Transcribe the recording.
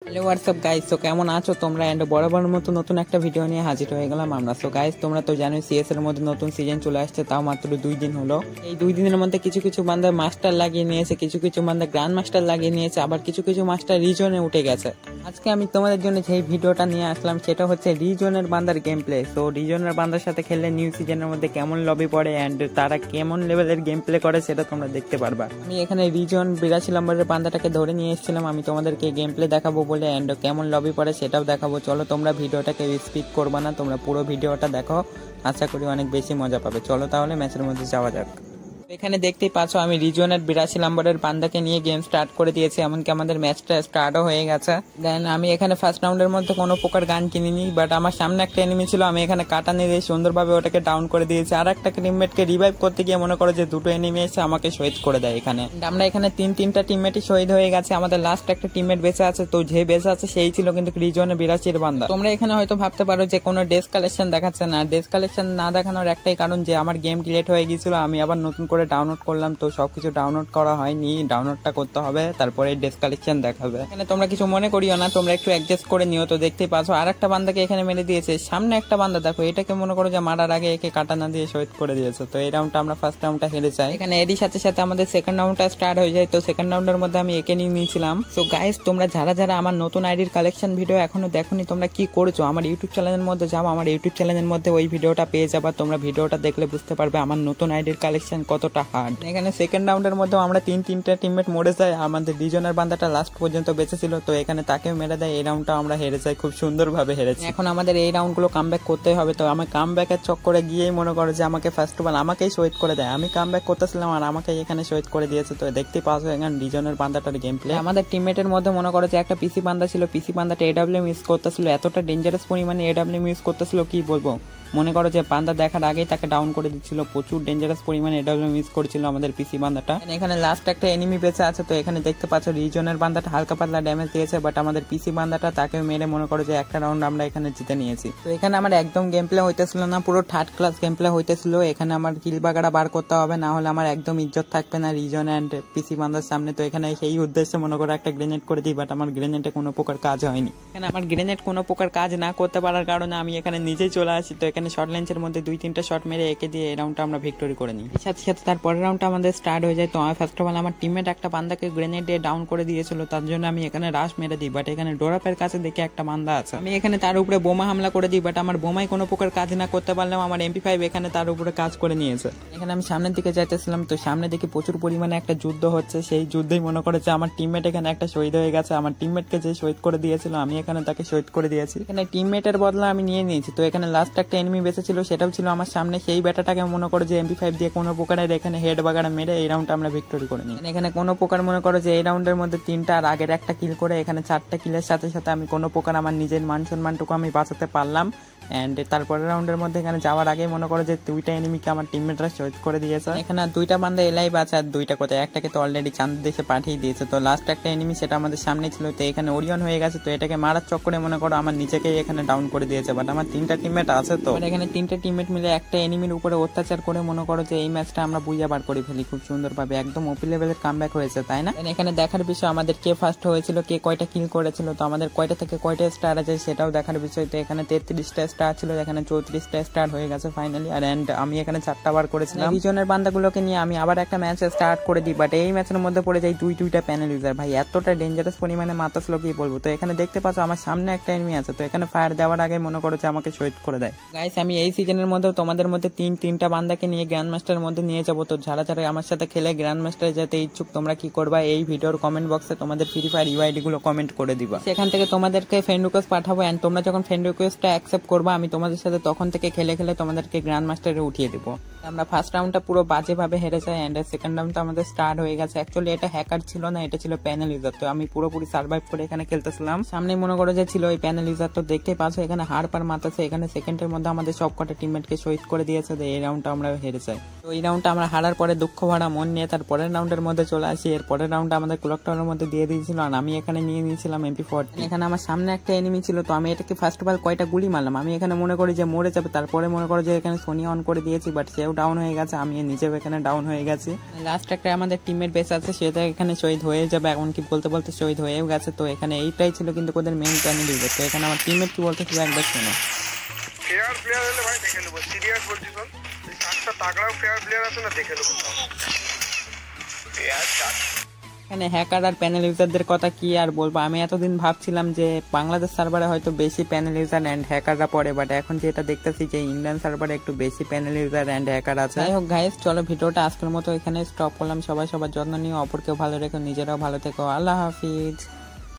Hello WhatsApp guys, তো কেমন আছো তোমরা? এন্ড বরাবর মতো নতুন একটা ভিডিও নিয়ে হাজির হয়ে গেলাম আমরা। সো গাইস, তোমরা তো জানোই সিএস এর মধ্যে নতুন সিজন চলে আসছে, তাও মাত্র 2 দিন হলো। এই 2 দিনের মধ্যে কিছু কিছু বান্দা মাস্টার লাগিয়ে নিয়েছে, কিছু কিছু বান্দা গ্র্যান্ড মাস্টার লাগিয়ে নিয়েছে, আবার কিছু কিছু মাস্টার রিজনে উঠে গেছে। আজকে আমি তোমাদের জন্য যে ভিডিওটা নিয়ে আসলাম সেটা হচ্ছে রিজনের বান্দার গেম প্লে। সো রিজনের বান্দার সাথে খেললে নিউ সিজনের মধ্যে কেমন লবি পড়ে এন্ড তারা কেমন লেভেলের গেম প্লে করে সেটা তোমরা দেখতে পারবা। আমি এখানে রিজন 82 নম্বরের বান্দাটাকে ধরে নিয়ে এসেছিলাম আমি তোমাদেরকে গেম প্লে দেখাবো বলে, এন্ড কেমন লবি পড়ে সেটাও দেখাবো। চলো তোমরা ভিডিওটাকে স্কিপ করবা না, তোমরা পুরো ভিডিওটা দেখো, আশা করি অনেক বেশি মজা পাবে। চলো তাহলে ম্যাচের মধ্যে যাওয়া যাক। এখানে দেখতেই পাচ্ছ আমি রিজনের 82 নম্বরের বান্দাকে নিয়ে গেম স্টার্ট করে দিয়েছি, এমনকি আমাদের ম্যাচটা স্টার্টও হয়ে গেছে। দেন আমি এখানে ফার্স্ট রাউন্ডের মধ্যে কোনো প্রকার গান কিনিনি, বাট আমার সামনে একটা এনিমি ছিল, আমি এখানে কাটানি দিয়ে সুন্দরভাবে ওটাকে ডাউন করে দিয়েছি। আর একটা টিমমেটকে রিভাইভ করতে গিয়ে মনে করো যে দুটো এনিমি এসে আমাকে শহীদ করে দেয়। এখানে আমরা এখানে তিনটা টিমমেটই শহীদ হয়ে গেছে, আমাদের লাস্ট একটা টিমমেট বেঁচে আছে। তো যে বেঁচে আছে সেই ছিল কিন্তু রিজনের 82 বান্দা। তোমরা এখানে হয়তো ভাবতে পারো যে কোনো ডেস কালেকশন দেখাচ্ছে না। ডেস কালেকশন না দেখানোর একটাই কারণ যে আমার গেম ডিলিট হয়ে গিয়েছিল, আমি আবার নতুন করে ডাউনলোড করলাম, তো সবকিছু ডাউনলোড করা হয়নি, ডাউনলোডটা করতে হবে, তারপরে ডেস কালেকশন দেখাবে। এখানে তোমরা কিছু মনে করিও না, তোমরা একটু অ্যাডজাস্ট করে নিও। তো দেখতেই পাচ্ছ আর একটা বান্দাকে এখানে মেরে দিয়েছে, সামনে একটা বান্দা দেখো, এটাকে মনে করো যে মারার আগে একে কাটানা দিয়ে শহীদ করে দিয়েছে। তো এই রাউন্ডটা আমরা ফার্স্ট রাউন্ডটা হেরে যাই। এখানে এরই সাথে সাথে আমাদের সেকেন্ড রাউন্ডটা স্টার্ট হয়ে যায়। তো সেকেন্ড রাউন্ডের মধ্যে আমি একে নিয়ে নিয়েছিলাম। তো গাইস, তোমরা যারা যারা আমার নতুন আইডির কালেকশন ভিডিও এখনো দেখোনি, তোমরা কি করছো? আমার ইউটিউব চ্যানেলের মধ্যে যাও, আমার ইউটিউব চ্যানেলের মধ্যে ওই ভিডিওটা পেয়ে যাবা। তোমরা ভিডিওটা দেখলে বুঝতে পারবে আমার নতুন আইডির কালেকশন কতটা হার্ড। এখানে সেকেন্ড রাউন্ডের মধ্যে আমরা তিনটা টিমমেট মরে যায়, আমাদের রিজনের বান্দাটা লাস্ট পর্যন্ত বেঁচে ছিল, তো এখানে তাকে মেরে দেয়। এই রাউন্ডটা আমরা হেরে যাই, খুব সুন্দরভাবে হেরেছি। এখন আমাদের এই রাউন্ডগুলো কামব্যাক করতে হবে। তো আমি কামব্যাকের চক্করে গিয়েই মনে করো যে আমাকে ফার্স্ট অফ অল আমাকেই শহীদ করে দেয়। আমি কামব্যাক করতেছিলাম আর আমাকে এখানে শহীদ করে দিয়েছে। তো দেখতেই পাচ্ছ এখানে রিজনের বান্দাটার গেম প্লে। আমাদের টিমমেটের মধ্যে মনে করো যে একটা পিসি বান্দা ছিল, পিসি বান্দাটা এডব্লিউ ইউজ করতেছিল, এতটা ডেঞ্জারাস পরিমাণে এডব্লিউ ইউজ করতেছিল কি বলবো। মনে করো যে বান্দা দেখার আগেই তাকে ডাউন করে দিচ্ছিল, প্রচুর ডেঞ্জারাস পরিমাণে এডব্লিউ মিস করেছিল আমাদের পিসি বান্দাটা। এখানে লাস্ট একটা এনিমি বেঁচে আছে। তো এখানে দেখতে পাচ্ছ রিজনের বান্দাটা হালকা পাতলা ড্যামেজ দিয়েছে, বাট আমাদের পিসি বান্দাটা তাকে মেরে মনে করো যে একটা রাউন্ড আমরা এখানে জিতে নিয়েছি। তো এখানে আমার একদম গেম প্লে হইতেছিল না, পুরো থার্ড ক্লাস গেম প্লে হইতেছিল। এখানে আমার কিল বাগাড়া বার করতে হবে, না হলে আমার একদম ইজ্জত থাকবে না রিজন এন্ড পিসি বান্দার সামনে। তো এখানে সেই উদ্দেশ্যে মনে করো একটা গ্রেনেড করে দিই, বাট আমার গ্রেনেডে কোনো প্রকার কাজ হয়নি। এখানে আমার গ্রেনেড কোনো প্রকার কাজ না করতে পারার কারণে আমি এখানে নিজেই চলে আসি। তো এখানে শর্ট লেন্সের মধ্যে 2-3টা শট মেরে একে দিয়ে এই রাউন্ডটা আমরা ভিক্টরি করে নিই। এর সাথে সাথে তারপরের রাউন্ডটা আমাদের স্টার্ট হয়ে যায়। তো আমি ফার্স্ট অফ অল আমার টিমমেট একটা বান্দাকে গ্রেনেড দিয়ে ডাউন করে দিয়েছিল, তার জন্য আমি এখানে রাশ মেরে দিই, বাট এখানে ডোরাপের কাছে দেখে একটা বান্দা আছে, আমি এখানে তার উপরে বোমা হামলা করে দিই, বাট আমার বোমায় কোনো প্রকার কাজ না করতে পারলাম, আমার MP5 এখানে তার উপরে কাজ করে নিয়েছে। এখানে আমি সামনের দিকে যাইতেছিলাম, তো সামনে দেখি প্রচুর পরিমাণে একটা যুদ্ধ হচ্ছে। সেই যুদ্ধেই মনে করেছে আমার টিমমেট এখানে একটা শহীদ হয়ে গেছে। আমার টিমমেটকে যে শহীদ করে দিয়েছিল আমি এখানে তাকে শহীদ করে দিয়েছি। এখানে টিমমেটের বদলা আমি নিয়ে নিয়েছি। তো এখানে লাস্ট একটা এনিমি বেঁচে ছিল, সেটাও ছিল আমার সামনে। সেই ব্যাটাটাকে মনে করো যে MP5 দিয়ে কোনো প্রকারের এখানে হেড বাগাড়া মেরে এই রাউন্ডটা আমরা ভিক্টরি করে নিই। এখানে কোনো প্রকার মনে করো যে এই রাউন্ডের মধ্যে 3টা আর আগের একটা কিল করে এখানে 4টা কিলের সাথে সাথে আমি কোনো প্রকার আমার নিজের মান সম্মানটুকু আমি বাঁচাতে পারলাম। এন্ড তারপরের রাউন্ডের মধ্যে এখানে যাওয়ার আগে মনে করো যে 2টা এনিমিকে আমার টিমমেটরা শহীদ করে দিয়েছে। এখানে 2টা বান্দা এলাই বাঁচে আর 2টা কোথায়, একটাকে তো অলরেডি চাঁদ দেশে পাঠিয়ে দিয়েছে। তো লাস্ট একটা এনিমি সেটা আমাদের সামনে ছিল, তো এখানে ওরিয়ন হয়ে গেছে। তো এটাকে মারার চক্করে মনে করো আমার নিজেকেই এখানে ডাউন করে দিয়েছে, বাট আমার 3টা টিমমেট আছে। তো এখানে 3টা টিমমেট মিলে একটা এনিমির উপরে অত্যাচার করে মনে করো যে এই ম্যাচটা আমরা বুঝা বার করে ফেলি খুব সুন্দরভাবে, একদম ওপি লেভেলের কামব্যাক হয়েছে, তাই না? এখানে দেখার বিষয় আমাদের কে ফার্স্ট হয়েছিল, কে কয়টা কিল করেছিল, তো আমাদের কয়টা থেকে কয়টা স্টার আছে সেটাও দেখার বিষয়। তো এখানে 33টা স্টার ছিল, এখানে 34টা স্টার হয়ে গেছে ফাইনালি। আর এন্ড আমি এখানে 4টা বার করেছিলাম। রিজনের বান্দাগুলোকে নিয়ে আমি আবার একটা ম্যাচ স্টার্ট করে দিই, বাট এই ম্যাচের মধ্যে পড়ে যাই দুইটা প্যানেল ইউজার। ভাই এতটা ডেঞ্জারাস পরিমাণে মাথা ছিল কি বলবো। তো এখানে দেখতে পাচ্ছ আমার সামনে একটা এনিমি আছে, তো এখানে ফায়ার দেওয়ার আগে মনে করো যে আমাকে শহীদ করে দেয়। গাইস, আমি এই সিজনের মধ্যে তোমাদের মধ্যে তিনটা বান্দাকে নিয়ে গ্র্যান্ড মাস্টারের মধ্যে নিয়ে যাবো। তো যারা যারা আমার সাথে খেলে গ্র্যান্ড মাস্টারে যেতে ইচ্ছুক, তোমরা কি করবা, এই ভিডিওর কমেন্ট বক্সে তোমাদের ফ্রি ফায়ার ইউআইডি গুলো কমেন্ট করে দিবা, সেখান থেকে তোমাদেরকে ফ্রেন্ড রিকোয়েস্ট পাঠাবো। এন্ড তোমরা যখন ফ্রেন্ড রিকোয়েস্টটা অ্যাকসেপ্ট করবা, আমি তোমাদের সাথে তখন থেকে খেলে খেলে তোমাদেরকে গ্র্যান্ড মাস্টারে উঠিয়ে দেবো। আমরা ফার্স্ট রাউন্ডটা পুরো বাজেভাবে হেরে যাই, এন্ড সেকেন্ড রাউন্ডটা আমাদের স্টার্ট হয়ে গেছে। অ্যাকচুয়ালি এটা হ্যাকার ছিল না, এটা ছিল প্যানেল ইউজার। তো আমি পুরোপুরি সার্ভাইভ করে এখানে খেলতেছিলাম। সামনে মনে করো যে ছিল এই প্যানেল ইউজার। তো দেখতে পাচ্ছ এখানে হাড় পার মাথাছে। এখানে সেকেন্ডের মধ্যে আমাদের সব কটা টিমমেটকে শহীদ করে দিয়েছে, তো এই রাউন্ডটা আমরা হেরে যাই। তো এই রাউন্ডটা আমরা হারার পরে দুঃখ ভরা মন নিয়ে তার পরের রাউন্ডের মধ্যে চলে আসি। এর পরের রাউন্ডটা আমাদের ক্লক টাওয়ারের মধ্যে দিয়ে দিয়েছিল, আর আমি এখানে নিয়ে নিয়েছিলাম MP40। এখানে আমার সামনে একটা এনিমি ছিল, তো আমি এটাকে ফার্স্ট অফ অল কয়টা গুলি মারলাম। আমি এখানে মনে করি যে মরে যাবে, তারপরে মনে করো যে এখানে সোনি অন করে দিয়েছি, বাট সেও ডাউন হয়ে গেছে, আমি নিজেও এখানে ডাউন হয়ে গেছি। লাস্ট একটা আমাদের টিমমেট বেঁচে আছে, সেটা এখানে শহীদ হয়ে যাবে, এমনকি বলতে বলতে শহীদ হয়েও গেছে। তো এখানে এইটাই ছিল কিন্তু ওদের মেইন প্ল্যান লিডার। তো এখানে আমার টিমমেট কি বলতে ছিল একবার শোনো। ফেয়ার প্লেয়ার হলে ভাই দেখে নেবো, সিরিয়াস বলছি। শোন, চারটা তাগড়াও ফেয়ার প্লেয়ার আছে না, দেখে নেবো ফেয়ার চার। এখানে হ্যাকার আর প্যানেল ইউজারদের কথা কি আর বলবো। আমি এতদিন ভাবছিলাম যে বাংলাদেশ সার্ভারে হয়তো বেশি প্যানেল ইউজার অ্যান্ড হ্যাকাররা পড়ে, বাট এখন যেটা দেখতেছি যে ইন্ডিয়ান সার্ভারে একটু বেশি প্যানেল ইউজার অ্যান্ড হ্যাকার আছে। যাই হোক গাইস, চলো ভিডিওটা আজকের মতো এখানে স্টপ করলাম। সবাই সবার যত্ন নিয়ে, অপরকেও ভালো রেখো, নিজেরাও ভালো থেকো। আল্লাহ হাফিজ।